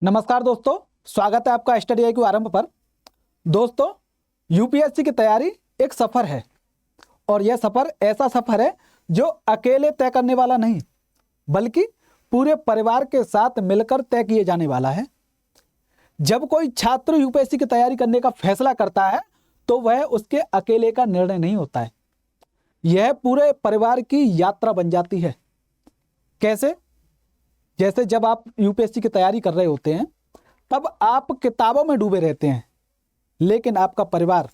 नमस्कार दोस्तों, स्वागत है आपका स्टडी आई क्यू आरंभ पर। दोस्तों, यूपीएससी की तैयारी एक सफ़र है और यह सफ़र ऐसा सफ़र है जो अकेले तय करने वाला नहीं बल्कि पूरे परिवार के साथ मिलकर तय किए जाने वाला है। जब कोई छात्र यूपीएससी की तैयारी करने का फैसला करता है तो वह उसके अकेले का निर्णय नहीं होता है, यह पूरे परिवार की यात्रा बन जाती है। कैसे? जैसे जब आप यूपीएससी की तैयारी कर रहे होते हैं तब आप किताबों में डूबे रहते हैं, लेकिन आपका परिवार,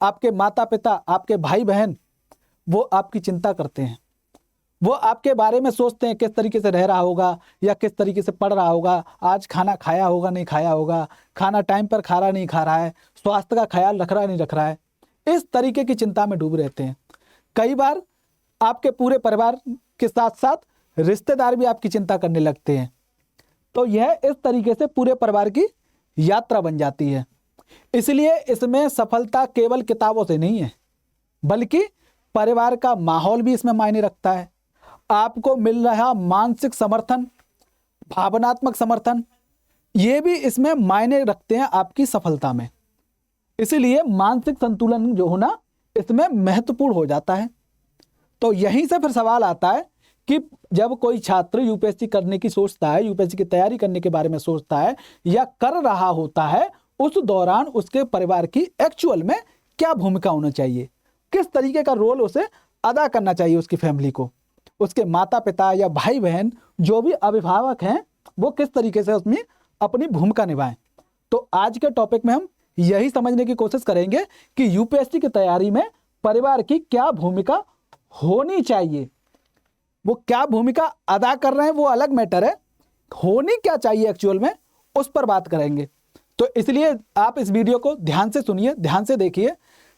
आपके माता पिता, आपके भाई बहन वो आपकी चिंता करते हैं। वो आपके बारे में सोचते हैं किस तरीके से रह रहा होगा या किस तरीके से पढ़ रहा होगा, आज खाना खाया होगा नहीं खाया होगा, खाना टाइम पर खा रहा नहीं खा रहा है, स्वास्थ्य का ख्याल रख रहा नहीं रख रहा है। इस तरीके की चिंता में डूब रहते हैं। कई बार आपके पूरे परिवार के साथ साथ रिश्तेदार भी आपकी चिंता करने लगते हैं। तो यह इस तरीके से पूरे परिवार की यात्रा बन जाती है। इसलिए इसमें सफलता केवल किताबों से नहीं है बल्कि परिवार का माहौल भी इसमें मायने रखता है। आपको मिल रहा मानसिक समर्थन, भावनात्मक समर्थन, ये भी इसमें मायने रखते हैं आपकी सफलता में। इसलिए मानसिक संतुलन जो होना इसमें महत्वपूर्ण हो जाता है। तो यहीं से फिर सवाल आता है कि जब कोई छात्र यूपीएससी करने की सोचता है, यूपीएससी की तैयारी करने के बारे में सोचता है या कर रहा होता है, उस दौरान उसके परिवार की एक्चुअल में क्या भूमिका होना चाहिए, किस तरीके का रोल उसे अदा करना चाहिए। उसकी फैमिली को, उसके माता पिता या भाई बहन जो भी अभिभावक हैं वो किस तरीके से उसमें अपनी भूमिका निभाएं। तो आज के टॉपिक में हम यही समझने की कोशिश करेंगे कि यूपीएससी की तैयारी में परिवार की क्या भूमिका होनी चाहिए। वो क्या भूमिका अदा कर रहे हैं वो अलग मैटर है, होनी क्या चाहिए एक्चुअल में उस पर बात करेंगे। तो इसलिए आप इस वीडियो को ध्यान से सुनिए, ध्यान से देखिए।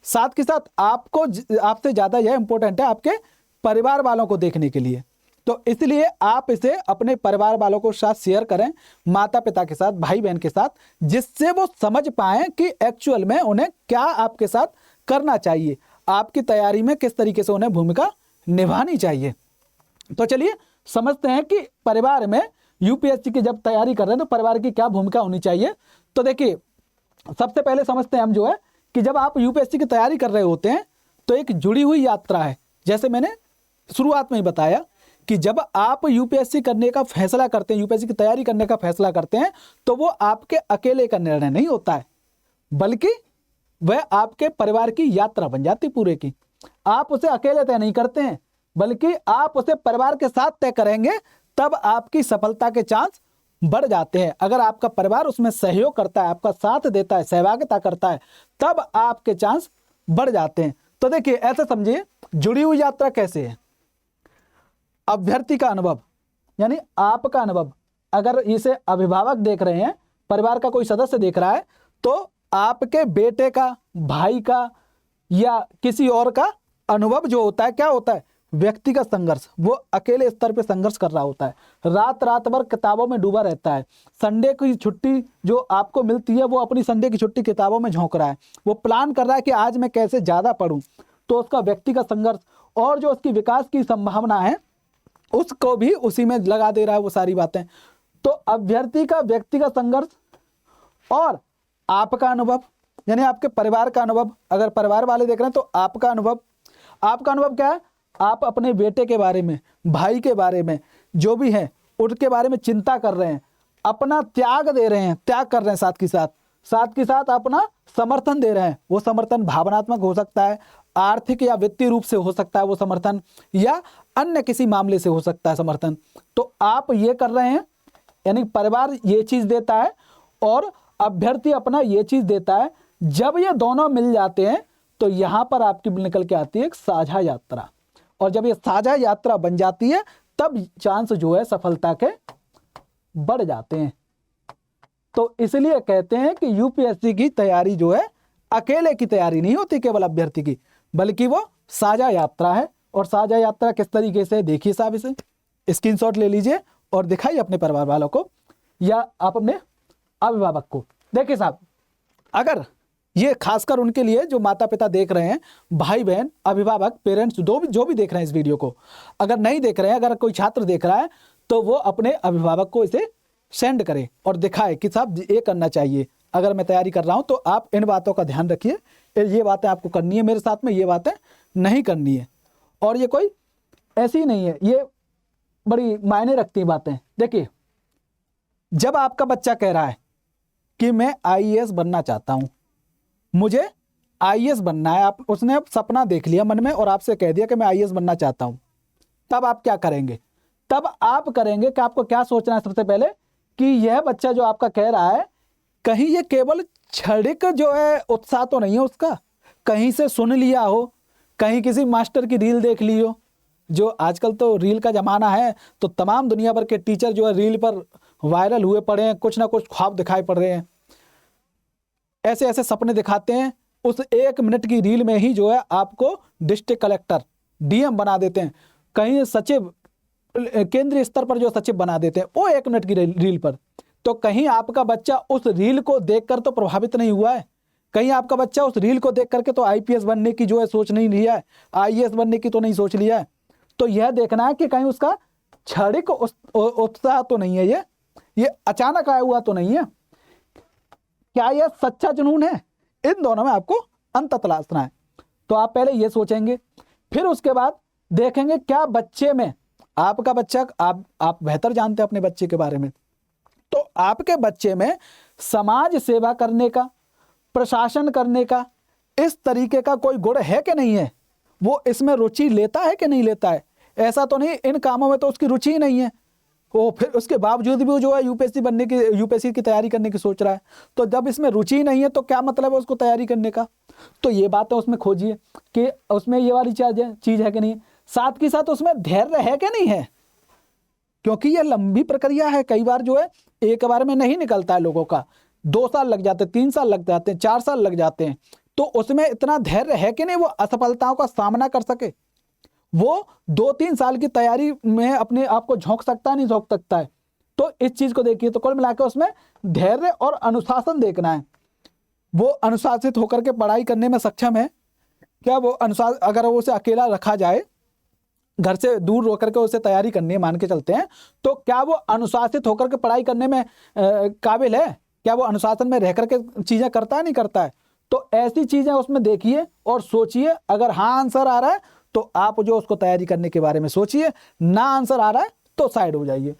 साथ के साथ आपसे ज़्यादा यह इंपॉर्टेंट है आपके परिवार वालों को देखने के लिए। तो इसलिए आप इसे अपने परिवार वालों को साथ शेयर करें, माता पिता के साथ, भाई बहन के साथ, जिससे वो समझ पाएं कि एक्चुअल में उन्हें क्या आपके साथ करना चाहिए, आपकी तैयारी में किस तरीके से उन्हें भूमिका निभानी चाहिए। तो चलिए समझते हैं कि परिवार में यूपीएससी की जब तैयारी कर रहे हैं तो परिवार की क्या भूमिका होनी चाहिए। तो देखिए, सबसे पहले समझते हैं हम जो है कि जब आप यूपीएससी की तैयारी कर रहे होते हैं तो एक जुड़ी हुई यात्रा है। जैसे मैंने शुरुआत में ही बताया कि जब आप यूपीएससी करने का फैसला करते हैं, यूपीएससी की तैयारी करने का फैसला करते हैं तो वो आपके अकेले का निर्णय नहीं होता है बल्कि वह आपके परिवार की यात्रा बन जाती पूरे की। आप उसे अकेले तय नहीं करते हैं बल्कि आप उसे परिवार के साथ तय करेंगे, तब आपकी सफलता के चांस बढ़ जाते हैं। अगर आपका परिवार उसमें सहयोग करता है, आपका साथ देता है, सहभागिता करता है, तब आपके चांस बढ़ जाते हैं। तो देखिए, ऐसे समझिए जुड़ी हुई यात्रा कैसे है। अभ्यर्थी का अनुभव यानी आपका अनुभव, अगर इसे अभिभावक देख रहे हैं, परिवार का कोई सदस्य देख रहा है, तो आपके बेटे का, भाई का या किसी और का अनुभव जो होता है, क्या होता है, व्यक्तिगत संघर्ष। वो अकेले स्तर पे संघर्ष कर रहा होता है, रात भर किताबों में डूबा रहता है। संडे की छुट्टी जो आपको मिलती है वो अपनी संडे की छुट्टी किताबों में झोंक रहा है। वो प्लान कर रहा है कि आज मैं कैसे ज़्यादा पढूं। तो उसका व्यक्तिगत संघर्ष और जो उसकी विकास की संभावना है उसको भी उसी में लगा दे रहा है वो सारी बातें। तो अभ्यर्थी का व्यक्तिगत संघर्ष और आपका अनुभव यानी आपके परिवार का अनुभव, अगर परिवार वाले देख रहे हैं तो आपका अनुभव क्या है, आप अपने बेटे के बारे में, भाई के बारे में, जो भी हैं उनके बारे में चिंता कर रहे हैं, अपना त्याग दे रहे हैं, त्याग कर रहे हैं, साथ के साथ अपना समर्थन दे रहे हैं। वो समर्थन भावनात्मक हो सकता है, आर्थिक या वित्तीय रूप से हो सकता है वो समर्थन, या अन्य किसी मामले से हो सकता है समर्थन। तो आप ये कर रहे हैं यानी परिवार ये चीज़ देता है और अभ्यर्थी अपना ये चीज़ देता है। जब ये दोनों मिल जाते हैं तो यहाँ पर आपकी निकल के आती है एक साझा यात्रा, और जब ये साझा यात्रा बन जाती है तब चांस जो है सफलता के बढ़ जाते हैं। तो इसलिए कहते हैं कि यूपीएससी की तैयारी जो है अकेले की तैयारी नहीं होती केवल अभ्यर्थी की, बल्कि वो साझा यात्रा है। और साझा यात्रा किस तरीके से, देखिए साहब, इसे स्क्रीनशॉट ले लीजिए और दिखाइए अपने परिवार वालों को या आप अपने अभिभावक को। देखिए साहब, अगर ये खासकर उनके लिए जो माता पिता देख रहे हैं, भाई बहन, अभिभावक, पेरेंट्स, जो भी देख रहे हैं इस वीडियो को, अगर नहीं देख रहे हैं, अगर कोई छात्र देख रहा है तो वो अपने अभिभावक को इसे सेंड करे और दिखाए कि साहब ये करना चाहिए, अगर मैं तैयारी कर रहा हूँ तो आप इन बातों का ध्यान रखिए, ये बातें आपको करनी है मेरे साथ में, ये बातें नहीं करनी है। और ये कोई ऐसी नहीं है, ये बड़ी मायने रखती है बातें। देखिए, जब आपका बच्चा कह रहा है कि मैं आईएएस बनना चाहता हूँ, मुझे आईएएस बनना है, उसने सपना देख लिया मन में और आपसे कह दिया कि मैं आईएएस बनना चाहता हूँ, तब आप क्या करेंगे? तब आप करेंगे कि आपको क्या सोचना है सबसे पहले, कि यह बच्चा जो आपका कह रहा है, कहीं ये केवल क्षणिक जो है उत्साह तो नहीं है उसका, कहीं से सुन लिया हो, कहीं किसी मास्टर की रील देख ली हो। जो आजकल तो रील का ज़माना है, तो तमाम दुनिया भर के टीचर जो है रील पर वायरल हुए पड़े हैं, कुछ ना कुछ ख्वाब दिखाई पड़ रहे हैं, ऐसे ऐसे सपने दिखाते हैं। उस 1 मिनट की रील में ही जो है आपको डिस्ट्रिक्ट कलेक्टर, डीएम बना देते हैं, कहीं सचिव, केंद्रीय स्तर पर जो सचिव बना देते हैं वो 1 मिनट की रील पर। तो कहीं आपका बच्चा उस रील को देखकर तो प्रभावित नहीं हुआ है, कहीं आपका बच्चा उस रील को देख करके तो आईपीएस बनने की जो है सोच नहीं लिया है, आईएएस बनने की तो नहीं सोच लिया है। तो यह देखना है कि कहीं उसका क्षणिक उत्साह तो नहीं है, ये अचानक आया हुआ तो नहीं है, क्या यह सच्चा जुनून है? इन दोनों में आपको अंतर तलाशना है। तो आप पहले ये सोचेंगे, फिर उसके बाद देखेंगे क्या बच्चे में, आपका बच्चा, आप बेहतर जानते हैं अपने बच्चे के बारे में, तो आपके बच्चे में समाज सेवा करने का, प्रशासन करने का, इस तरीके का कोई गुण है कि नहीं है? वो इसमें रुचि लेता है कि नहीं लेता है? ऐसा तो नहीं इन कामों में तो उसकी रुचि ही नहीं है, वो फिर उसके बावजूद भी जो है यूपीएससी की तैयारी करने की सोच रहा है। तो जब इसमें रुचि नहीं है तो क्या मतलब है उसको तैयारी करने का? तो ये बातें उसमें खोजिए कि उसमें ये वाली चीज़ है कि नहीं, साथ के साथ उसमें धैर्य है कि नहीं है, क्योंकि ये लंबी प्रक्रिया है। कई बार जो है एक बार में नहीं निकलता है लोगों का, 2 साल लग जाते हैं, 3 साल लग जाते हैं, 4 साल लग जाते हैं। तो उसमें इतना धैर्य है कि नहीं वो असफलताओं का सामना कर सके, वो 2-3 साल की तैयारी में अपने आप को झोंक सकता है, नहीं झोंक सकता है? तो इस चीज को देखिए। तो कुल मिलाकर उसमें धैर्य और अनुशासन देखना है, वो अनुशासित होकर के पढ़ाई करने में सक्षम है क्या? वो अगर वो उसे अकेला रखा जाए, घर से दूर होकर के उसे तैयारी करनी है, मान के चलते हैं, तो क्या वो अनुशासित होकर के पढ़ाई करने में काबिल है? क्या वो अनुशासन में रह करके चीजें करता है, नहीं करता है? तो ऐसी चीजें उसमें देखिए और सोचिए। अगर हाँ आंसर आ रहा है तो आप जो उसको तैयारी करने के बारे में सोचिए, ना आंसर आ रहा है तो साइड हो जाइए।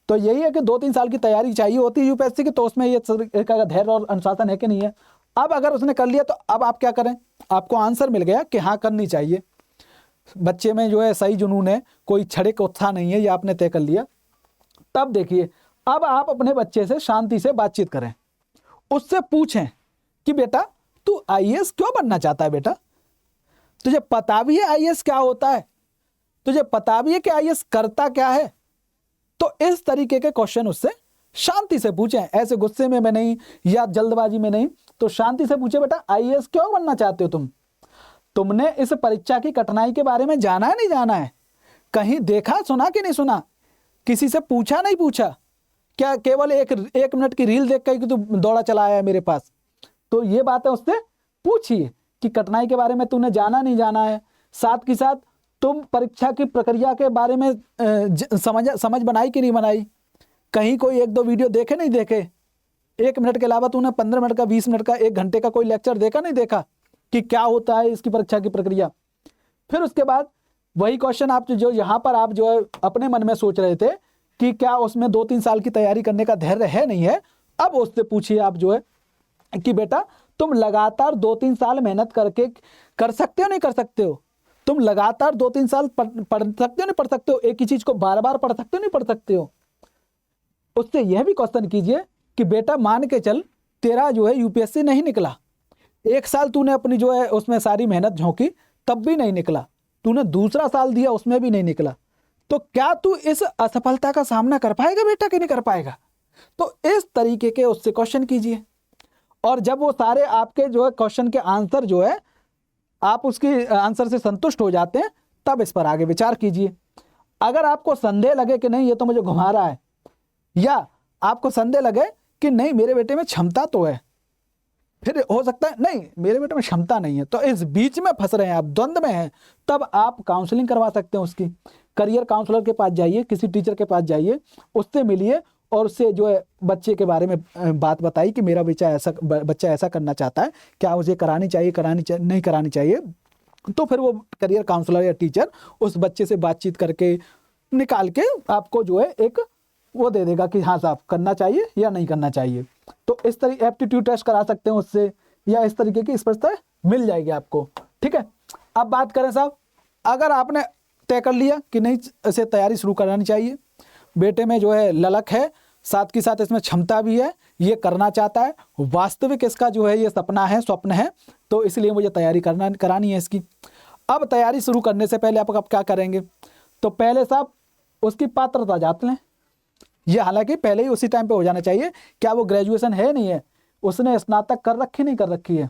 तो यही है कि 2-3 साल की तैयारी चाहिए होती है यूपीएससी की, तो उसमें ये धैर्य और अनुशासन है कि नहीं है। अब अगर उसने कर लिया तो अब आप क्या करें? आपको आंसर मिल गया कि हाँ करनी चाहिए, बच्चे में जो है सही जुनून है, कोई क्षणिक उत्साह नहीं है, ये आपने तय कर लिया। तब देखिए, अब आप अपने बच्चे से शांति से बातचीत करें, उससे पूछें कि बेटा तू आईएएस क्यों बनना चाहता है? बेटा तुझे पता भी है आईएएस क्या होता है? तुझे पता भी है कि आईएएस करता क्या है? तो इस तरीके के क्वेश्चन उससे शांति से पूछें, ऐसे गुस्से में नहीं या जल्दबाजी में नहीं। तो शांति से पूछे, बेटा आईएएस क्यों बनना चाहते हो तुमने इस परीक्षा की कठिनाई के बारे में जाना है, नहीं जाना है? कहीं देखा सुना कि नहीं सुना? किसी से पूछा नहीं पूछा? क्या केवल एक मिनट की रील देख कर कि तू दौड़ा चला आया है मेरे पास? तो ये बातें उससे पूछिए कि कठिनाई के बारे में तूने जाना नहीं जाना है। साथ के साथ तुम परीक्षा की प्रक्रिया के बारे में समझ बनाई कि नहीं बनाई? कहीं कोई 1-2 वीडियो देखे नहीं देखे? 1 मिनट के अलावा तूने 15 मिनट का, 20 मिनट का, 1 घंटे का कोई लेक्चर देखा नहीं देखा कि क्या होता है इसकी परीक्षा की प्रक्रिया? फिर उसके बाद वही क्वेश्चन आप जो यहाँ पर आप जो है अपने मन में सोच रहे थे कि क्या उसमें 2-3 साल की तैयारी करने का धैर्य है, नहीं है, अब उससे पूछिए आप जो है कि बेटा तुम लगातार 2-3 साल मेहनत करके कर सकते हो, नहीं कर सकते हो? तुम लगातार 2-3 साल पढ़ सकते हो, नहीं पढ़ सकते हो? एक ही चीज को बार बार पढ़ सकते हो, नहीं पढ़ सकते हो? उससे यह भी क्वेश्चन कीजिए कि बेटा मान के चल तेरा जो है यूपीएससी नहीं निकला, 1 साल तूने अपनी जो है उसमें सारी मेहनत झोंकी, तब भी नहीं निकला, तूने दूसरा साल दिया उसमें भी नहीं निकला, तो क्या तू इस असफलता का सामना कर पाएगा बेटा कि नहीं कर पाएगा? तो इस तरीके के उससे क्वेश्चन कीजिए। और जब वो सारे आपके जो है क्वेश्चन के आंसर जो है आप उसके आंसर से संतुष्ट हो जाते हैं, तब इस पर आगे विचार कीजिए। अगर आपको संदेह लगे कि नहीं ये तो मुझे घुमा रहा है, या आपको संदेह लगे कि नहीं मेरे बेटे में क्षमता तो है, फिर हो सकता है नहीं मेरे बेटे में क्षमता नहीं है, तो इस बीच में फंस रहे हैं आप, द्वंद्व में हैं, तब आप काउंसलिंग करवा सकते हैं उसकी। करियर काउंसलर के पास जाइए, किसी टीचर के पास जाइए, उससे मिलिए, और उससे जो है बच्चे के बारे में बात बताई कि मेरा बच्चा ऐसा करना चाहता है, क्या मुझे करानी चाहिए, नहीं करानी चाहिए। तो फिर वो करियर काउंसलर या टीचर उस बच्चे से बातचीत करके निकाल के आपको जो है एक वो दे देगा कि हाँ साहब करना चाहिए या नहीं करना चाहिए। तो इस तरीके एप्टीट्यूड टेस्ट करा सकते हैं उससे, या इस तरीके की स्पष्टता मिल जाएगी आपको। ठीक है, अब बात करें साहब, अगर आपने तय कर लिया कि नहीं इसे तैयारी शुरू करानी चाहिए, बेटे में जो है ललक है, साथ के साथ इसमें क्षमता भी है, ये करना चाहता है, वास्तविक इसका जो है ये सपना है, स्वप्न है, तो इसलिए मुझे तैयारी करानी है इसकी। अब तैयारी शुरू करने से पहले आप क्या करेंगे, तो पहले साहब उसकी पात्रता जांच लें। ये हालांकि पहले ही उसी टाइम पे हो जाना चाहिए, क्या वो ग्रेजुएशन है नहीं है, उसने स्नातक कर रखी नहीं कर रखी है,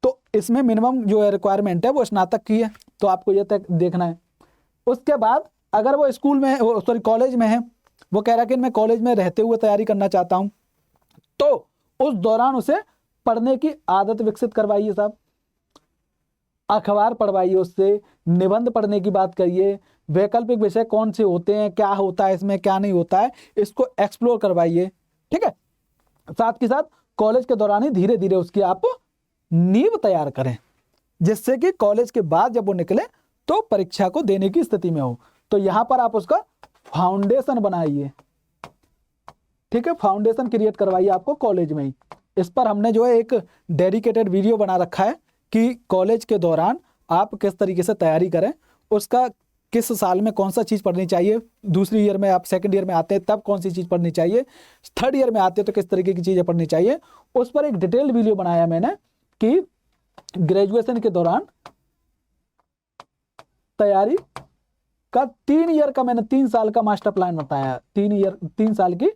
तो इसमें मिनिमम जो है रिक्वायरमेंट है वो स्नातक की है, तो आपको ये तक देखना है। उसके बाद अगर वो स्कूल में है, कॉलेज में है, वो कह रहा है कि मैं कॉलेज में रहते हुए तैयारी करना चाहता हूं, तो उस दौरान उसे पढ़ने की आदत विकसित करवाइए साहब, अखबार पढ़वाइए उससे, निबंध पढ़ने की बात करिए, वैकल्पिक विषय कौन से होते हैं, क्या होता है इसमें, क्या नहीं होता है, इसको एक्सप्लोर करवाइए। ठीक है, साथ के साथ कॉलेज के दौरान ही धीरे धीरे उसकी आप नींव तैयार करें, जिससे कि कॉलेज के बाद जब वो निकले तो परीक्षा को देने की स्थिति में हो। तो यहां पर आप उसका फाउंडेशन बनाइए। ठीक है, फाउंडेशन क्रिएट करवाइए आपको कॉलेज में ही। इस पर हमने जो है एक डेडिकेटेड वीडियो बना रखा है कि कॉलेज के दौरान आप किस तरीके से तैयारी करें, उसका किस साल में कौन सा चीज़ पढ़नी चाहिए, दूसरी ईयर में आप सेकंड ईयर में आते हैं तब कौन सी चीज़ पढ़नी चाहिए, थर्ड ईयर में आते हैं तो किस तरीके की चीज़ें पढ़नी चाहिए, उस पर एक डिटेल्ड वीडियो बनाया मैंने कि ग्रेजुएशन के दौरान तैयारी का 3 ईयर का मैंने 3 साल का मास्टर प्लान बताया, 3 साल की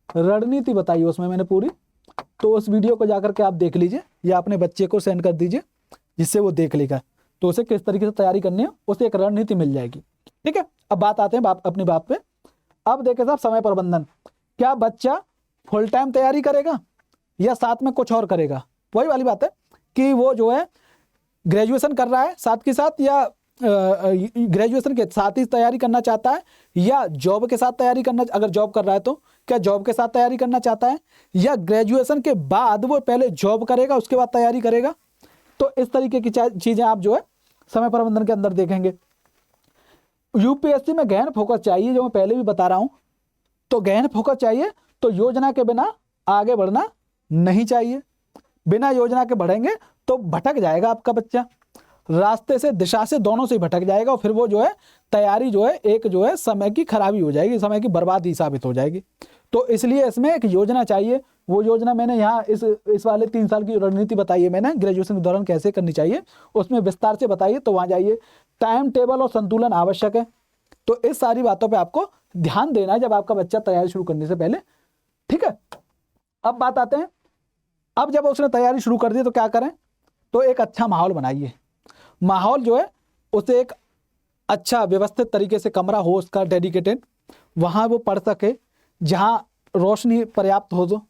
रणनीति बताई उसमें मैंने पूरी। तो उस वीडियो को जाकर के आप देख लीजिए या अपने बच्चे को सेंड कर दीजिए जिससे वो देख लेगा, तो उसे किस तरीके से तैयारी करनी है उसे एक रणनीति मिल जाएगी। ठीक है, अब बात आते हैं अपनी बात पे। अब देखें साहब समय प्रबंधन, क्या बच्चा फुल टाइम तैयारी करेगा या साथ में कुछ और करेगा। वही वाली बात है कि वो जो है ग्रेजुएशन कर रहा है साथ के साथ, या ग्रेजुएशन के साथ ही तैयारी करना चाहता है, या जॉब के साथ तैयारी करना, अगर जॉब कर रहा है तो क्या जॉब के साथ तैयारी करना चाहता है, या ग्रेजुएशन के बाद वो पहले जॉब करेगा उसके बाद तैयारी करेगा। तो इस तरीके की चीजें आप जो है समय प्रबंधन के अंदर देखेंगे। यूपीएससी में गहन फोकस चाहिए, जो मैं पहले भी बता रहा हूं, तो गहन फोकस चाहिए, तो योजना के बिना आगे बढ़ना नहीं चाहिए। बिना योजना के बढ़ेंगे तो भटक जाएगा आपका बच्चा, रास्ते से दिशा से दोनों से भटक जाएगा, और फिर वो जो है तैयारी जो है एक जो है समय की खराबी हो जाएगी, समय की बर्बादी साबित हो जाएगी। तो इसलिए इसमें एक योजना चाहिए। वो योजना मैंने यहाँ इस वाले 3 साल की रणनीति बताई है मैंने, ग्रेजुएशन के दौरान कैसे करनी चाहिए उसमें विस्तार से बताइए, तो वहाँ जाइए। टाइम टेबल और संतुलन आवश्यक है, तो इस सारी बातों पर आपको ध्यान देना है जब आपका बच्चा तैयारी शुरू करने से पहले। ठीक है, अब बात आते हैं, अब जब उसने तैयारी शुरू कर दी तो क्या करें, तो एक अच्छा माहौल बनाइए। माहौल जो है उसे एक अच्छा व्यवस्थित तरीके से कमरा हो उसका डेडिकेटेड, वहाँ वो पढ़ सके, जहाँ रोशनी पर्याप्त हो, जो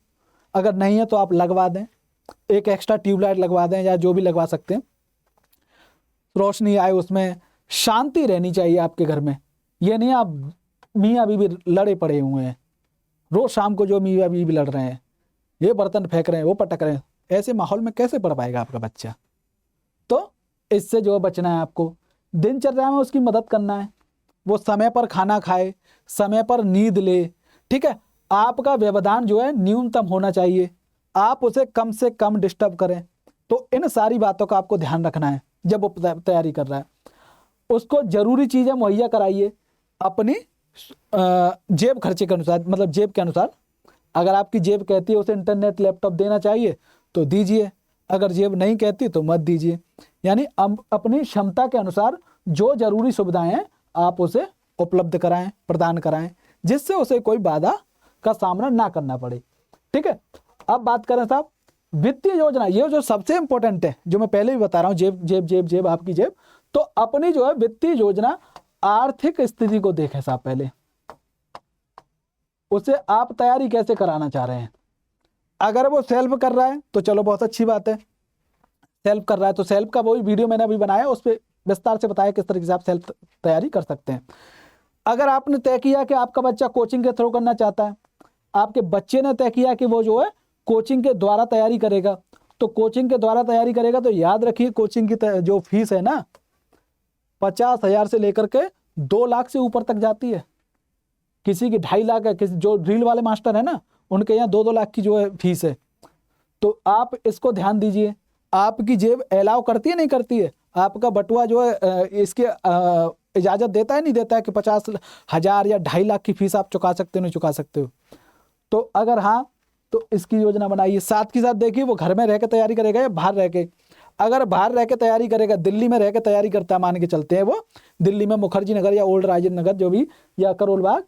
अगर नहीं है तो आप लगवा दें, एक एक्स्ट्रा ट्यूबलाइट लगवा दें या जो भी लगवा सकते हैं, रोशनी आए उसमें, शांति रहनी चाहिए आपके घर में। ये नहीं आप मियाँ बीवी लड़े पड़े हुए हैं, रोज शाम को जो मियाँ बीवी लड़ रहे हैं, ये बर्तन फेंक रहे हैं, वो पटक रहे हैं, ऐसे माहौल में कैसे पढ़ पाएगा आपका बच्चा। तो इससे जो बचना है आपको, दिनचर्या में उसकी मदद करना है, वो समय पर खाना खाए, समय पर नींद ले। ठीक है, आपका व्यवधान जो है न्यूनतम होना चाहिए, आप उसे कम से कम डिस्टर्ब करें। तो इन सारी बातों का आपको ध्यान रखना है जब वो तैयारी कर रहा है। उसको जरूरी चीज़ें मुहैया कराइए अपनी जेब खर्चे के अनुसार, मतलब जेब के अनुसार। अगर आपकी जेब कहती है उसे इंटरनेट लैपटॉप देना चाहिए तो दीजिए, अगर जेब नहीं कहती तो मत दीजिए। यानी अपनी क्षमता के अनुसार जो जरूरी सुविधाएं हैं आप उसे उपलब्ध कराएं, प्रदान कराएं, जिससे उसे कोई बाधा का सामना ना करना पड़े। ठीक है, अब बात करें साहब वित्तीय योजना, ये जो सबसे इंपॉर्टेंट है, जो मैं पहले भी बता रहा हूँ, जेब जेब जेब जेब आपकी जेब। तो अपनी जो है वित्तीय योजना, आर्थिक स्थिति को देखें साहब पहले, उसे आप तैयारी कैसे कराना चाह रहे हैं। अगर वो सेल्फ कर रहा है तो चलो बहुत अच्छी बात है, सेल्फ कर रहा है तो सेल्फ का वही वीडियो मैंने अभी बनाया, उस पर विस्तार से बताया किस तरीके से आप सेल्फ तैयारी कर सकते हैं। अगर आपने तय किया कि आपका बच्चा कोचिंग के थ्रू करना चाहता है, आपके बच्चे ने तय किया कि वो जो है कोचिंग के द्वारा तैयारी करेगा, तो कोचिंग के द्वारा तैयारी करेगा तो याद रखिए कोचिंग की जो फीस है ना 50,000 से लेकर के 2 लाख से ऊपर तक जाती है। किसी की 2.5 लाख है, किसी जो ड्रिल वाले मास्टर है ना उनके यहाँ 2-2 लाख की जो है फीस है। तो आप इसको ध्यान दीजिए, आपकी जेब अलाउ करती है नहीं करती है, आपका बटुआ जो है इसके इजाज़त देता है नहीं देता है कि 50,000 या 2.5 लाख की फीस आप चुका सकते हो नहीं चुका सकते हो। तो अगर हाँ तो इसकी योजना बनाइए। साथ के साथ देखिए वो घर में रह के तैयारी करेगा या बाहर रह के। अगर बाहर रह के तैयारी करेगा, दिल्ली में रह के तैयारी करता है, मान के चलते हैं वो दिल्ली में मुखर्जी नगर या ओल्ड राजेंद्र नगर जो भी या करोल बाग,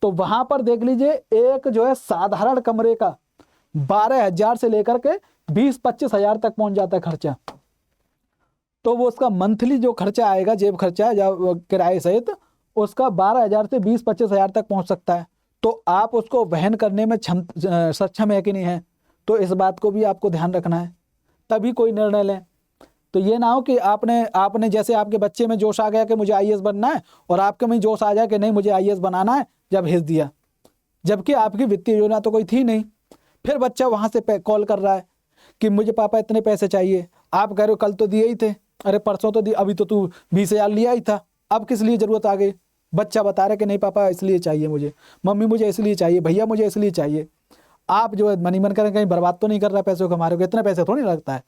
तो वहां पर देख लीजिए एक जो है साधारण कमरे का 12,000 से लेकर के 20-25 हजार तक पहुंच जाता है खर्चा। तो वो उसका मंथली जो खर्चा आएगा जेब खर्चा या किराए सहित उसका 12,000 से 20-25 हजार तक पहुंच सकता है। तो आप उसको वहन करने में सक्षम है कि नहीं है, तो इस बात को भी आपको ध्यान रखना है, तभी कोई निर्णय लें। तो ये ना हो कि आपने जैसे आपके बच्चे में जोश आ गया कि मुझे आईएएस बनना है और आपके में जोश आ जाए कि नहीं मुझे आईएएस बनाना है, जब भेज दिया, जबकि आपकी वित्तीय योजना तो कोई थी नहीं। फिर बच्चा वहां से कॉल कर रहा है कि मुझे पापा इतने पैसे चाहिए। आप कह रहे हो कल तो दिए ही थे, अरे परसों तो दिए, अभी तो तू 20,000 लिया ही था, अब किस लिए जरूरत आ गई। बच्चा बता रहा है कि नहीं पापा इसलिए चाहिए मुझे, मम्मी मुझे इसलिए चाहिए, भैया मुझे इसलिए चाहिए। आप जो है मनी मन करें कहीं बर्बाद तो नहीं कर रहा पैसों को, हमारे को इतने पैसे थोड़ी लगता है।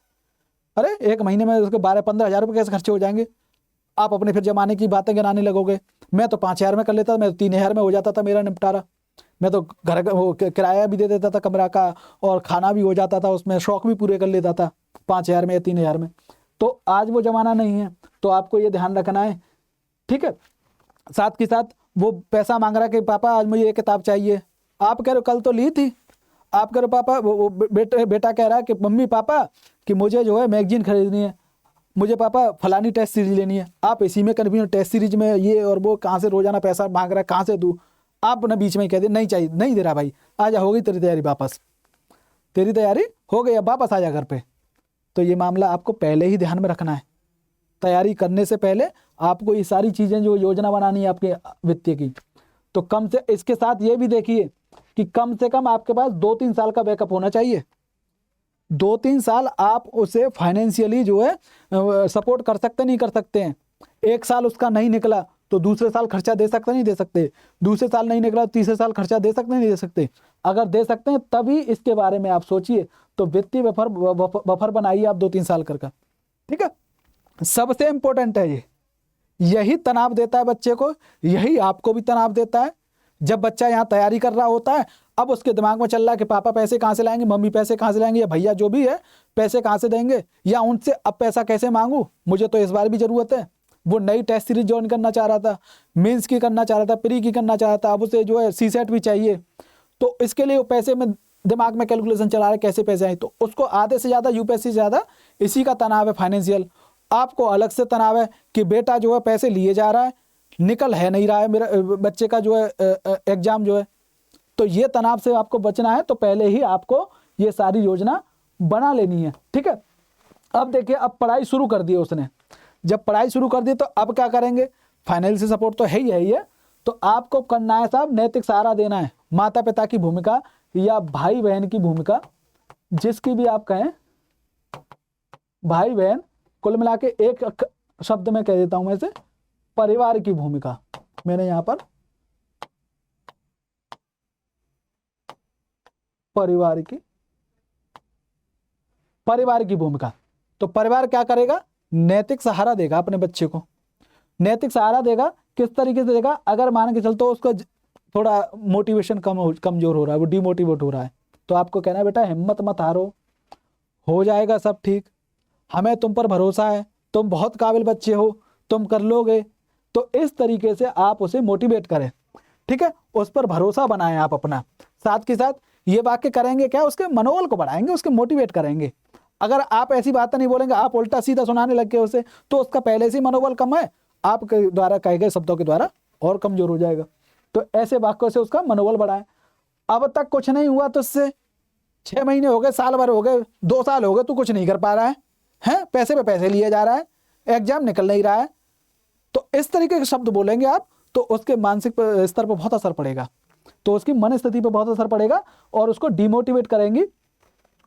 अरे एक महीने में उसके 12-15 हजार रुपये कैसे खर्चे हो जाएंगे। आप अपने फिर जमाने की बातें गिनाने लगोगे। मैं तो 5,000 में कर लेता था, मैं तो 3,000 में हो जाता था मेरा निपटारा। मैं तो घर का वो किराया भी दे देता था कमरा का और खाना भी हो जाता था, उसमें शौक भी पूरे कर लेता था 5,000 में या 3,000 में। तो आज वो जमाना नहीं है, तो आपको ये ध्यान रखना है, ठीक है। साथ के साथ वो पैसा मांग रहा है कि पापा आज मुझे ये किताब चाहिए। आप कह रहे हो कल तो ली थी। आप कह रहे हो पापा, वो बेटा कह रहा है कि मम्मी पापा कि मुझे जो है मैगजीन खरीदनी है, मुझे पापा फलानी टेस्ट सीरीज लेनी है। आप इसी में कन्फ्यूज, टेस्ट सीरीज में ये और वो, कहाँ से रोजाना पैसा मांग रहा है, कहाँ से दूँ। आप ना बीच में कह दे नहीं चाहिए, नहीं दे रहा भाई, आजा हो गई तेरी तैयारी, वापस तेरी तैयारी हो गई, अब वापस आ जा घर पे। तो ये मामला आपको पहले ही ध्यान में रखना है। तैयारी करने से पहले आपको ये सारी चीज़ें जो योजना बनानी है आपके वित्तीय की, तो कम से इसके साथ ये भी देखिए कि कम से कम आपके पास 2-3 साल का बैकअप होना चाहिए। 2-3 साल आप उसे फाइनेंशियली जो है सपोर्ट कर सकते नहीं कर सकते हैं। 1 साल उसका नहीं निकला तो दूसरे साल खर्चा दे सकते नहीं दे सकते, दूसरे साल नहीं निकला तो तीसरे साल खर्चा दे सकते नहीं दे सकते। अगर दे सकते हैं तभी इसके बारे में आप सोचिए। तो वित्तीय बफर बनाइए आप 2-3 साल का, ठीक है। सबसे इंपॉर्टेंट है ये, यही तनाव देता है बच्चे को, यही आपको भी तनाव देता है। जब बच्चा यहाँ तैयारी कर रहा होता है, अब उसके दिमाग में चल रहा है कि पापा पैसे कहाँ से लाएंगे, मम्मी पैसे कहाँ से लाएंगे, या भैया जो भी है पैसे कहाँ से देंगे, या उनसे अब पैसा कैसे मांगू, मुझे तो इस बार भी जरूरत है। वो नई टेस्ट सीरीज ज्वाइन करना चाह रहा था, मेंस की करना चाह रहा था, प्री की करना चाह रहा था, अब उसे जो है सीसेट भी चाहिए। तो इसके लिए वो पैसे में दिमाग में कैलकुलेशन चला रहा है कैसे पैसे आए। तो उसको आधे से ज़्यादा यूपीएससी से ज़्यादा इसी का तनाव है फाइनेंशियल। आपको अलग से तनाव है कि बेटा जो है पैसे लिए जा रहा है, निकल है नहीं रहा है मेरा बच्चे का जो है एग्जाम जो है। तो ये तनाव से आपको बचना है, तो पहले ही आपको ये सारी योजना बना लेनी है, ठीक है। अब देखिए, अब पढ़ाई शुरू कर दी उसने, जब पढ़ाई शुरू कर दी तो अब क्या करेंगे, फाइनेंशियल सपोर्ट तो है ही है। तो आपको करना है साहब नैतिक सहारा देना है, माता पिता की भूमिका या भाई बहन की भूमिका, जिसकी भी आप कहें, भाई बहन, कुल मिला के एक शब्द में कह देता हूं मैं से, परिवार की भूमिका। मैंने यहां पर परिवार की भूमिका। तो परिवार क्या करेगा, नैतिक सहारा देगा अपने बच्चे को। नैतिक सहारा देगा किस तरीके से देगा, अगर मान के चलते उसको थोड़ा मोटिवेशन कमजोर हो रहा है, वो डिमोटिवेट हो रहा है, तो आपको कहना है बेटा हिम्मत मत हारो, हो जाएगा सब ठीक, हमें तुम पर भरोसा है, तुम बहुत काबिल बच्चे हो, तुम कर लोगे। तो इस तरीके से आप उसे मोटिवेट करें, ठीक है, उस पर भरोसा बनाएं आप अपना। साथ के साथ ये वाक्य करेंगे क्या, उसके मनोबल को बढ़ाएंगे, उसके मोटिवेट करेंगे। अगर आप ऐसी बातें नहीं बोलेंगे, आप उल्टा सीधा सुनाने लग गए उसे, तो उसका पहले से मनोबल कम है, आपके द्वारा कहे गए शब्दों के द्वारा और कमजोर हो जाएगा। तो ऐसे वाक्यों से उसका मनोबल बढ़ाएं। अब तक कुछ नहीं हुआ तो उससे 6 महीने हो गए, साल भर हो गए, 2 साल हो गए, तू कुछ नहीं कर पा रहा है, पैसे पे पैसे लिए जा रहा है, एग्जाम निकल नहीं रहा है। तो इस तरीके के शब्द बोलेंगे आप, तो उसके मानसिक स्तर पर बहुत असर पड़ेगा, तो उसकी मन स्थिति पर बहुत असर पड़ेगा और उसको डिमोटिवेट करेंगी।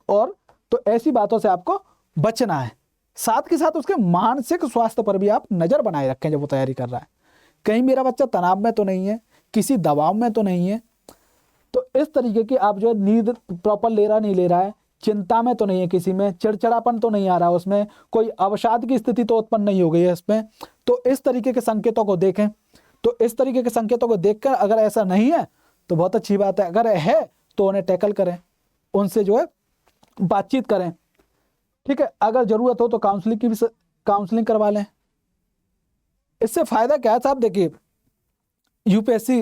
और तो ऐसी बातों से आपको बचना है। साथ के साथ उसके मानसिक स्वास्थ्य पर भी आप नज़र बनाए रखें जब वो तैयारी कर रहा है, कहीं मेरा बच्चा तनाव में तो नहीं है, किसी दबाव में तो नहीं है। तो इस तरीके की आप जो है नींद प्रॉपर ले रहा नहीं ले रहा है, चिंता में तो नहीं है, किसी में चिड़चिड़ापन तो नहीं आ रहा, उसमें कोई अवसाद की स्थिति तो उत्पन्न नहीं हो गई है इसमें। तो इस तरीके के संकेतों को देखें। तो इस तरीके के संकेतों को देखकर अगर ऐसा नहीं है तो बहुत अच्छी बात है, अगर है तो उन्हें टैकल करें, उनसे जो है बातचीत करें, ठीक है। अगर जरूरत हो तो काउंसलिंग करवा लें। इससे फायदा क्या है साहब, देखिए यूपीएससी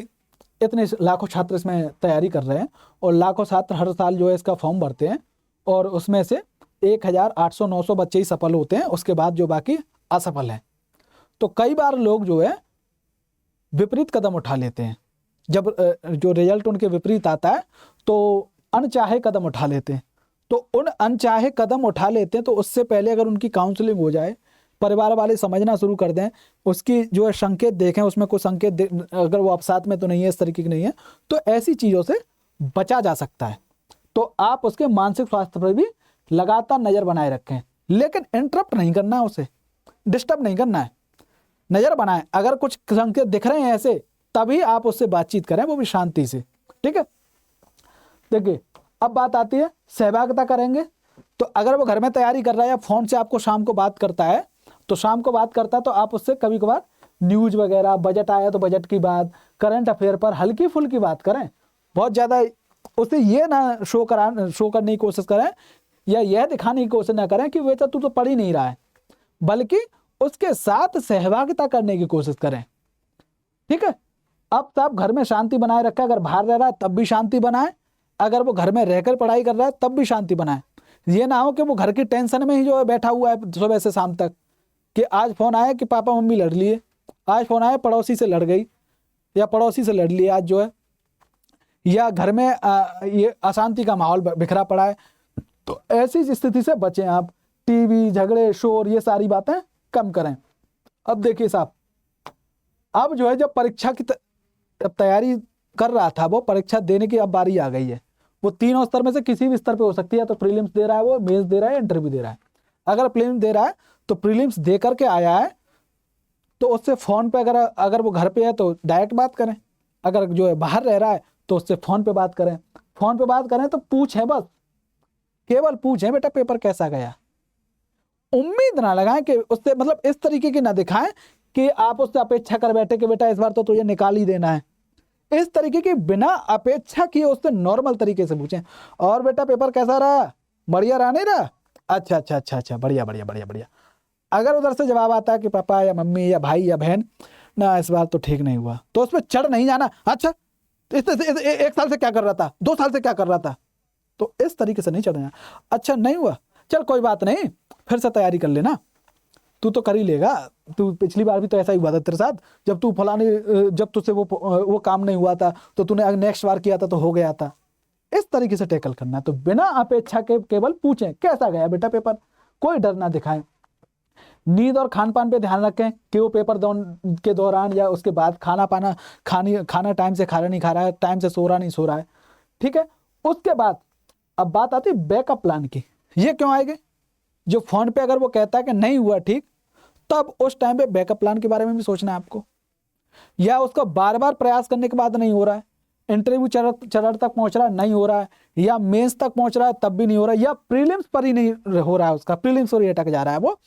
इतने लाखों छात्र इसमें तैयारी कर रहे हैं और लाखों छात्र हर साल जो है इसका फॉर्म भरते हैं और उसमें से 1800-900 बच्चे ही सफल होते हैं, उसके बाद जो बाकी असफल हैं। तो कई बार लोग जो है विपरीत कदम उठा लेते हैं, जब जो रिजल्ट उनके विपरीत आता है तो अनचाहे कदम उठा लेते हैं। तो उन अनचाहे कदम उठा लेते हैं तो उससे पहले अगर उनकी काउंसलिंग हो जाए, परिवार वाले समझना शुरू कर दें, उसकी जो है संकेत देखें, उसमें कोई संकेत अगर वो अवसाद में तो नहीं है, इस तरीके की नहीं है, तो ऐसी चीज़ों से बचा जा सकता है। तो आप उसके मानसिक स्वास्थ्य पर भी लगातार नज़र बनाए रखें, लेकिन इंटरप्ट नहीं करना है, उसे डिस्टर्ब नहीं करना है, नज़र बनाएं। अगर कुछ संकेत दिख रहे हैं ऐसे, तभी आप उससे बातचीत करें, वो भी शांति से, ठीक है। देखिए अब बात आती है सहभागिता करेंगे। तो अगर वो घर में तैयारी कर रहा है या फ़ोन से आपको शाम को बात करता है, तो शाम को बात करता है तो आप उससे कभी कभार न्यूज़ वगैरह, बजट आया तो बजट की बात, करंट अफेयर पर हल्की फुल्की बात करें। बहुत ज़्यादा उसे ये ना शो करने की कोशिश करें या यह दिखाने की कोशिश ना करें कि बेटा तू तो पढ़ ही नहीं रहा है, बल्कि उसके साथ सहभागिता करने की कोशिश करें, ठीक है। अब साहब घर में शांति बनाए रखें, अगर बाहर रह रहा है तब भी शांति बनाए, अगर वो घर में रहकर पढ़ाई कर रहा है तब भी शांति बनाए। ये ना हो कि वो घर की टेंशन में ही जो है बैठा हुआ है सुबह से शाम तक, कि आज फ़ोन आया कि पापा मम्मी लड़ लिए, आज फ़ोन आया पड़ोसी से लड़ गई या पड़ोसी से लड़ लिए आज जो है, या घर में ये अशांति का माहौल बिखरा पड़ा है। तो ऐसी स्थिति से बचें आप। टीवी, झगड़े, शोर, ये सारी बातें कम करें। अब देखिए साहब, अब जो है जब परीक्षा की तैयारी कर रहा था, वो परीक्षा देने की अब बारी आ गई है। वो तीनों स्तर में से किसी भी स्तर पे हो सकती है, तो प्रीलिम्स दे रहा है, वो मेंस दे रहा है, इंटरव्यू दे रहा है। अगर प्रीलिम्स दे रहा है तो प्रीलिम्स दे करके आया है तो उससे फ़ोन पे अगर वो घर पे है तो डायरेक्ट बात करें, अगर जो है बाहर रह रहा है तो उससे फ़ोन पे बात करें। फ़ोन पे बात करें तो पूछें, बस केवल पूछें बेटा पेपर कैसा गया। उम्मीद ना लगाएं कि उससे, मतलब इस तरीके की ना दिखाएं कि आप उससे अपेक्षा कर बैठे कि बेटा इस बार तो तुझे निकाल ही देना है। इस तरीके की बिना अपेक्षा किए उससे नॉर्मल तरीके से पूछें, और बेटा पेपर कैसा रहा, बढ़िया रहा नहीं रहा, अच्छा अच्छा अच्छा अच्छा, बढ़िया बढ़िया बढ़िया बढ़िया। अगर उधर से जवाब आता है कि पापा या मम्मी या भाई या बहन ना इस बार तो ठीक नहीं हुआ, तो उस पर चढ़ नहीं जाना, अच्छा एक साल से क्या कर रहा था, 2 साल से क्या कर रहा था, तो इस तरीके से नहीं चढ़ना। अच्छा नहीं हुआ, चल कोई बात नहीं, फिर से तैयारी कर लेना, तू तो कर ही लेगा, तू पिछली बार भी तो ऐसा ही हुआ था तेरे साथ, जब तू फलाने जब तुझसे वो काम नहीं हुआ था तो तूने नेक्स्ट बार किया था तो हो गया था। इस तरीके से टैकल करना है। तो बिना अपेक्षा के केवल पूछें कैसा गया बेटा पेपर, कोई डर ना दिखाएं। नींद और खान पान पे ध्यान रखें कि वो पेपर के दौरान या उसके बाद खाना टाइम से खा रहा नहीं खा रहा है, टाइम से सो रहा नहीं सो रहा है, ठीक है। उसके बाद अब बात आती है बैकअप प्लान की। ये क्यों आएगी, जो फोन पे अगर वो कहता है कि नहीं हुआ ठीक, तब उस टाइम पे बैकअप प्लान के बारे में भी सोचना है आपको। या उसका बार बार प्रयास करने के बाद नहीं हो रहा है, इंटरव्यू चरण तक पहुंच रहा है नहीं हो रहा है, या मेंस तक पहुंच रहा है तब भी नहीं हो रहा है, या प्रीलिम्स पर ही नहीं हो रहा है, उसका प्रीलिम्स और ये अटक जा रहा है वो,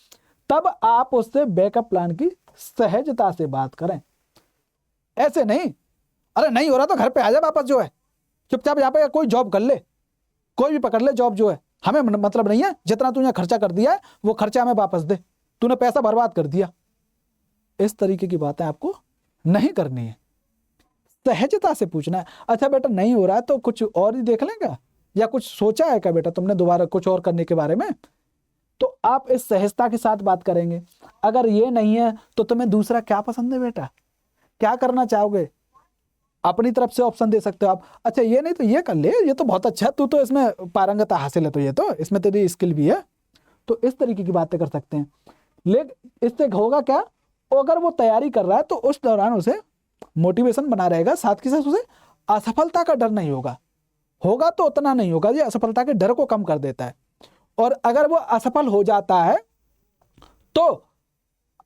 तब आप उससे बैकअप प्लान की सहजता से बात करें। ऐसे नहीं, अरे नहीं हो रहा तो घर पे आ जा वापस, जो है चुपचाप यहाँ पे कोई जॉब कर ले, कोई भी पकड़ ले जॉब, जो है हमें मतलब नहीं है, जितना तूने खर्चा कर दिया है वो खर्चा हमें वापस दे, तूने पैसा बर्बाद कर दिया। इस तरीके की बातें आपको नहीं करनी है, सहजता से पूछना है। अच्छा बेटा नहीं हो रहा है तो कुछ और ही देख लेंगे, या कुछ सोचा है क्या बेटा तुमने दोबारा कुछ और करने के बारे में, तो आप इस सहजता के साथ बात करेंगे। अगर ये नहीं है तो तुम्हें दूसरा क्या पसंद है बेटा, क्या करना चाहोगे, अपनी तरफ से ऑप्शन दे सकते हो आप। अच्छा ये नहीं तो ये कर ले, ये तो बहुत अच्छा है, तू तो इसमें पारंगता हासिल है, तो ये तो इसमें तेरी स्किल भी है, तो इस तरीके की बातें कर सकते हैं। लेकिन इससे होगा क्या, अगर वो तैयारी कर रहा है तो उस दौरान उसे मोटिवेशन बना रहेगा, साथ के साथ उसे असफलता का डर नहीं होगा। होगा तो उतना नहीं होगा, ये असफलता के डर को कम कर देता है। और अगर वो असफल हो जाता है तो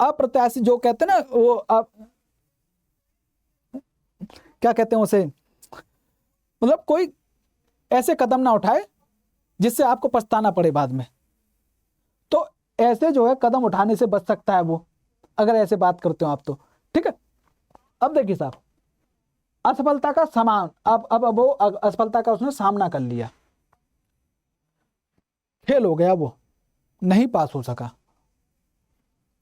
अप्रत्याशित, जो कहते हैं ना वो क्या कहते हैं उसे, मतलब कोई ऐसे कदम ना उठाए जिससे आपको पछताना पड़े बाद में। तो ऐसे जो है कदम उठाने से बच सकता है वो, अगर ऐसे बात करते हो आप तो। ठीक है, अब देखिए साहब, असफलता का समान, अब वो असफलता का उसने सामना कर लिया, फेल हो गया, वो नहीं पास हो सका।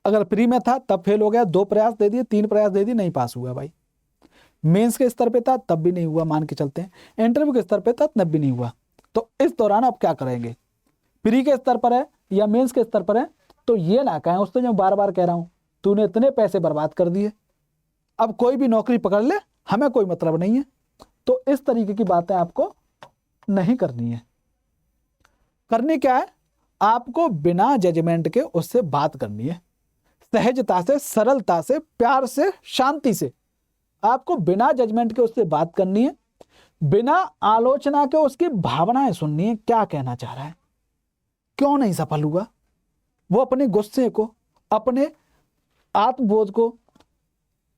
अगर प्री में था तब फेल हो गया, 2 प्रयास दे दिए, 3 प्रयास दे दिए, नहीं पास हुआ भाई। मेंस के स्तर पे था तब भी नहीं हुआ, मान के चलते हैं। इंटरव्यू के स्तर पे था तब भी नहीं हुआ। तो इस दौरान अब क्या करेंगे? प्री के स्तर पर है या मेंस के स्तर पर है, तो ये ना कहें उससे, जो बार बार कह रहा हूं, तूने इतने पैसे बर्बाद कर दिए, अब कोई भी नौकरी पकड़ ले, हमें कोई मतलब नहीं है। तो इस तरीके की बातें आपको नहीं करनी है। करनी क्या है? आपको बिना जजमेंट के उससे बात करनी है, सहजता से, सरलता से, प्यार से, शांति से। आपको बिना जजमेंट के उससे बात करनी है, बिना आलोचना के उसकी भावनाएं सुननी है, क्या कहना चाह रहा है, क्यों नहीं सफल हुआ। वो अपने गुस्से को, अपने आत्मबोध को,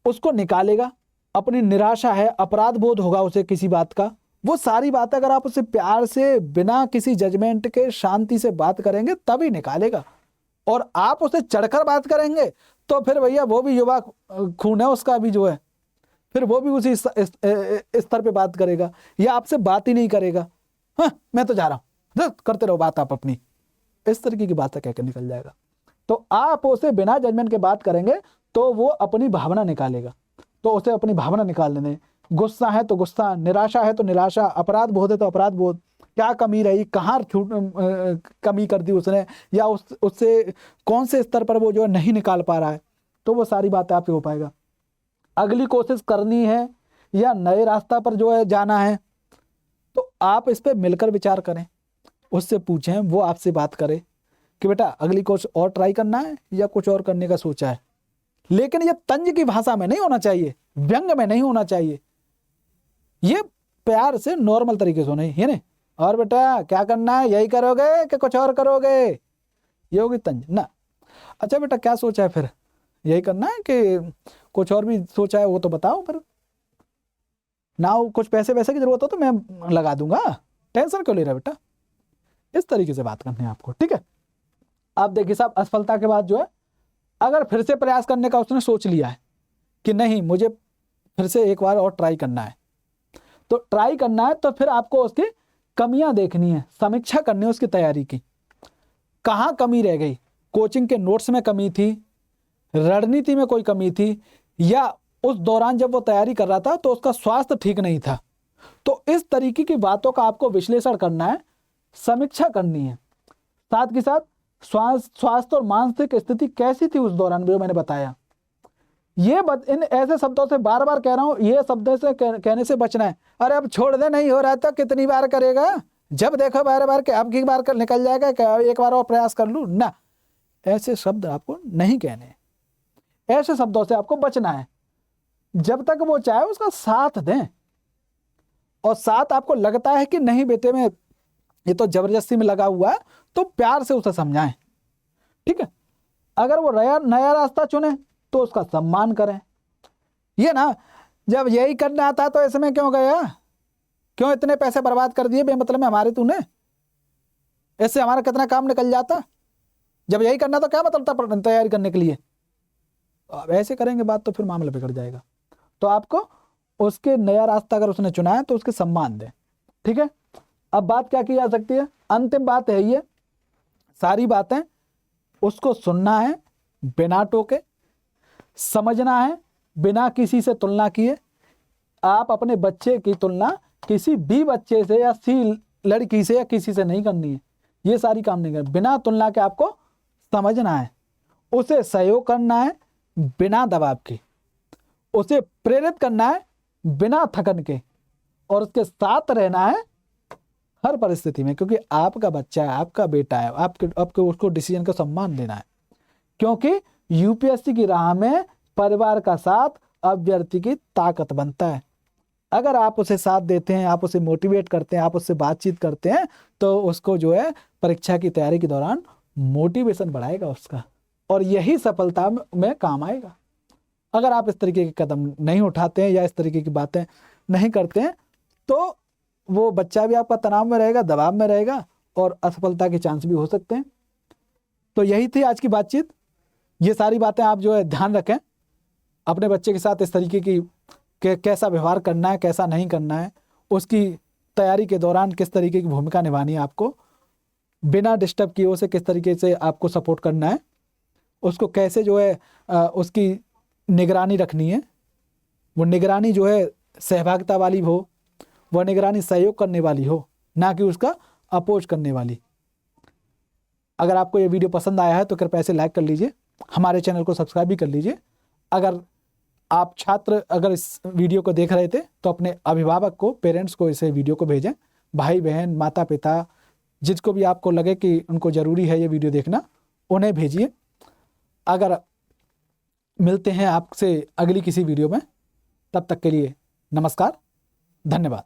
उसको निकालेगा। अपनी निराशा है, अपराध बोध होगा उसे किसी बात का, वो सारी बातें अगर आप उससे प्यार से, बिना किसी जजमेंट के, शांति से बात करेंगे तभी निकालेगा। और आप उसे चढ़कर बात करेंगे तो फिर भैया वो भी युवा खून है उसका भी जो है, फिर वो भी उसी स्तर पे बात करेगा, या आपसे बात ही नहीं करेगा। हाँ, मैं तो जा रहा हूं, करते रहो बात आप अपनी, इस तरीके की बात कहकर निकल जाएगा। तो आप उसे बिना जजमेंट के बात करेंगे तो वो अपनी भावना निकालेगा, तो उसे अपनी भावना निकालने दें। गुस्सा है तो गुस्सा, निराशा है तो निराशा, अपराध बोध है तो अपराध बोध, क्या कमी रही, कहाँ कमी कर दी उसने, या उससे कौन से स्तर पर वो जो है नहीं निकाल पा रहा है, तो वो सारी बातें आपसे हो पाएगा। अगली कोशिश करनी है या नए रास्ता पर जो है जाना है, तो आप इस पर मिलकर विचार करें, उससे पूछें, वो आपसे बात करे कि बेटा अगली कोर्स और ट्राई करना है या कुछ और करने का सोचा है। लेकिन ये तंज की भाषा में नहीं होना चाहिए, व्यंग में नहीं होना चाहिए, ये प्यार से नॉर्मल तरीके से होना है ना। और बेटा क्या करना है, यही करोगे कि कुछ और करोगे, ये होगी तंज ना। अच्छा बेटा क्या सोचा है, फिर यही करना है कि कुछ और भी सोचा है, वो तो बताओ फिर ना। कुछ पैसे वैसे की जरूरत हो तो मैं लगा दूंगा, टेंशन क्यों ले रहा बेटा। इस तरीके से बात करनी है आपको। ठीक है, आप देखिए साहब, असफलता के बाद जो है अगर फिर से प्रयास करने का उसने सोच लिया है कि नहीं मुझे फिर से एक बार और ट्राई करना है, तो ट्राई करना है तो फिर आपको उसकी कमियां देखनी है, समीक्षा करनी है उसकी तैयारी की। कहाँ कमी रह गई, कोचिंग के नोट्स में कमी थी, रणनीति में कोई कमी थी, या उस दौरान जब वो तैयारी कर रहा था तो उसका स्वास्थ्य ठीक नहीं था। तो इस तरीके की बातों का आपको विश्लेषण करना है, समीक्षा करनी है। साथ के साथ स्वास्थ्य और मानसिक स्थिति कैसी थी उस दौरान, जो मैंने बताया। इन ऐसे शब्दों से बार बार कह रहा हूं, ये शब्दों से कहने से बचना है। अरे अब छोड़ दे, नहीं हो रहा था, कितनी बार करेगा, जब देखो बार बार के अब की बार कर निकल जाएगा, एक बार और प्रयास कर लूं ना, ऐसे शब्द आपको नहीं कहने, ऐसे शब्दों से आपको बचना है। जब तक वो चाहे उसका साथ दें, और साथ आपको लगता है कि नहीं बेटे में ये तो जबरदस्ती में लगा हुआ है, तो प्यार से उसे समझाएं। ठीक है, अगर वो नया रास्ता चुने तो उसका सम्मान करें। ये ना जब यही करना आता तो इसमें क्यों गया, क्यों इतने पैसे बर्बाद कर दिए बेमतलब में हमारे तूने, इससे हमारा कितना काम निकल जाता, जब यही करना तो क्या मतलब था तैयारी करने के लिए। अब ऐसे करेंगे बात तो फिर मामला बिगड़ जाएगा। तो आपको उसके नया रास्ता अगर उसने चुना है तो उसके सम्मान दें। ठीक है, अब बात क्या की जा सकती है, अंतिम बात है ये, सारी बातें उसको सुनना है बिना टोके, समझना है बिना किसी से तुलना किए। आप अपने बच्चे की तुलना किसी भी बच्चे से या लड़की से या किसी से नहीं करनी है, ये सारी काम नहीं करनी। बिना तुलना के आपको समझना है, उसे सहयोग करना है बिना दबाव के, उसे प्रेरित करना है बिना थकन के, और उसके साथ रहना है हर परिस्थिति में, क्योंकि आपका बच्चा है, आपका बेटा है, आपको उसको डिसीजन का सम्मान देना है। क्योंकि यूपीएससी की राह में परिवार का साथ अभ्यर्थी की ताकत बनता है। अगर आप उसे साथ देते हैं, आप उसे मोटिवेट करते हैं, आप उससे बातचीत करते हैं, तो उसको जो है परीक्षा की तैयारी के दौरान मोटिवेशन बढ़ाएगा उसका, और यही सफलता में काम आएगा। अगर आप इस तरीके के कदम नहीं उठाते हैं या इस तरीके की बातें नहीं करते हैं, तो वो बच्चा भी आपका तनाव में रहेगा, दबाव में रहेगा, और असफलता के चांस भी हो सकते हैं। तो यही थी आज की बातचीत। ये सारी बातें आप जो है ध्यान रखें, अपने बच्चे के साथ इस तरीके की कैसा व्यवहार करना है, कैसा नहीं करना है, उसकी तैयारी के दौरान किस तरीके की भूमिका निभानी है, आपको बिना डिस्टर्ब किए उसे किस तरीके से आपको सपोर्ट करना है, उसको कैसे जो है उसकी निगरानी रखनी है। वो निगरानी जो है सहभागिता वाली हो, वह निगरानी सहयोग करने वाली हो, ना कि उसका अपोज करने वाली। अगर आपको ये वीडियो पसंद आया है तो कृपया इसे लाइक कर लीजिए, हमारे चैनल को सब्सक्राइब भी कर लीजिए। अगर आप छात्र अगर इस वीडियो को देख रहे थे तो अपने अभिभावक को, पेरेंट्स को इसे वीडियो को भेजें, भाई बहन, माता पिता, जिसको भी आपको लगे कि उनको ज़रूरी है ये वीडियो देखना, उन्हें भेजिए। अगर मिलते हैं आपसे अगली किसी वीडियो में, तब तक के लिए नमस्कार, धन्यवाद।